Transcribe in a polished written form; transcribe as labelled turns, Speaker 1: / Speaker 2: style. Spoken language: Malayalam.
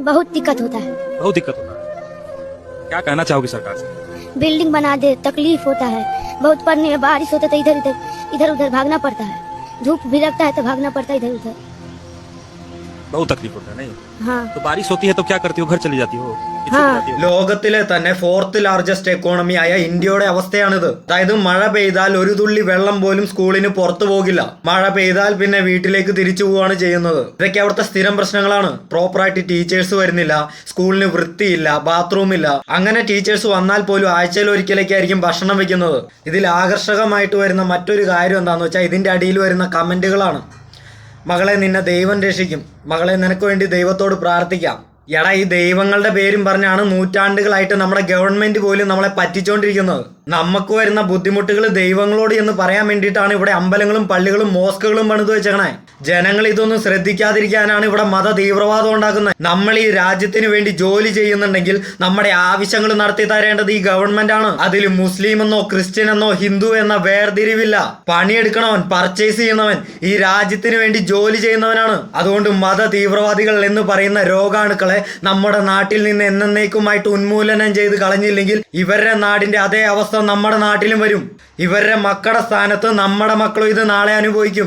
Speaker 1: बहुत दिक्कत होता है।
Speaker 2: बहुत दिक्कत होता है। क्या कहना चाहोगे सरकार से?
Speaker 1: बिल्डिंग बना दे, तकलीफ होता है बहुत। पढ़ने में बारिश होता है तो इधर उधर भागना पड़ता है। धूप भी लगता है तो भागना पड़ता है इधर उधर।
Speaker 2: बहुत तकलीफ होता है नहीं?
Speaker 1: हाँ
Speaker 2: तो बारिश होती है तो क्या करती हो? घर चली जाती हो? पीछे
Speaker 1: हाँ।
Speaker 2: चली जाती हो?
Speaker 3: ലോകത്തിലെ തന്നെ 4th ലാർജസ്റ്റ് എക്കോണമി ആയ ഇന്ത്യയുടെ അവസ്ഥയാണിത്. അതായത് മഴ പെയ്താൽ ഒരു തുള്ളി വെള്ളം പോലും സ്കൂളിന് പുറത്തു പോകില്ല. മഴ പെയ്താൽ പിന്നെ വീട്ടിലേക്ക് തിരിച്ചു പോവുകയാണ് ചെയ്യുന്നത്. ഇതൊക്കെ അവിടുത്തെ സ്ഥിരം പ്രശ്നങ്ങളാണ്. പ്രോപ്പറായിട്ട് ടീച്ചേഴ്സ് വരുന്നില്ല, സ്കൂളിന് വൃത്തിയില്ല, ബാത്റൂം ഇല്ല. അങ്ങനെ ടീച്ചേഴ്സ് വന്നാൽ പോലും ആഴ്ചയിൽ ഒരിക്കലേക്കായിരിക്കും ഭക്ഷണം വെക്കുന്നത്. ഇതിൽ ആകർഷകമായിട്ട് വരുന്ന മറ്റൊരു കാര്യം എന്താണെന്ന് വെച്ചാൽ ഇതിന്റെ അടിയിൽ വരുന്ന കമന്റുകളാണ്. മകളെ നിന്നെ ദൈവം രക്ഷിക്കും, മകളെ നിനക്ക് വേണ്ടി ദൈവത്തോട് പ്രാർത്ഥിക്കാം. എടാ, ഈ ദൈവങ്ങളുടെ പേരും പറഞ്ഞാണ് നൂറ്റാണ്ടുകളായിട്ട് നമ്മുടെ ഗവൺമെന്റ് പോലും നമ്മളെ പറ്റിച്ചോണ്ടിരിക്കുന്നത്. നമുക്ക് വരുന്ന ബുദ്ധിമുട്ടുകൾ ദൈവങ്ങളോട് എന്ന് പറയാൻ വേണ്ടിയിട്ടാണ് ഇവിടെ അമ്പലങ്ങളും പള്ളികളും മോസ്കുകളും പണിത് വെച്ചേക്കണേ. ജനങ്ങൾ ഇതൊന്നും ശ്രദ്ധിക്കാതിരിക്കാനാണ് ഇവിടെ മത തീവ്രവാദം ഉണ്ടാക്കുന്നത്. നമ്മൾ ഈ രാജ്യത്തിന് വേണ്ടി ജോലി ചെയ്യുന്നുണ്ടെങ്കിൽ നമ്മുടെ ആവശ്യങ്ങൾ നടത്തി തരേണ്ടത് ഈ ഗവൺമെന്റ് ആണ്. അതിൽ മുസ്ലിം എന്നോ ക്രിസ്ത്യൻ എന്നോ ഹിന്ദു എന്ന വേർതിരിവില്ല. പണിയെടുക്കണവൻ, പർച്ചേസ് ചെയ്യുന്നവൻ ഈ രാജ്യത്തിന് വേണ്ടി ജോലി ചെയ്യുന്നവനാണ്. അതുകൊണ്ട് മത തീവ്രവാദികൾ എന്ന് പറയുന്ന രോഗാണുക്കളെ നമ്മുടെ നാട്ടിൽ നിന്ന് എന്നേക്കുമായിട്ട് ഉന്മൂലനം ചെയ്ത് കളഞ്ഞില്ലെങ്കിൽ ഇവരുടെ നാടിന്റെ അതേ അവസ്ഥ നമ്മുടെ നാട്ടിലും വരും. ഇവരുടെ മക്കളുടെ സ്ഥാനത്ത് നമ്മുടെ മക്കളും ഇത് നാളെ അനുഭവിക്കും.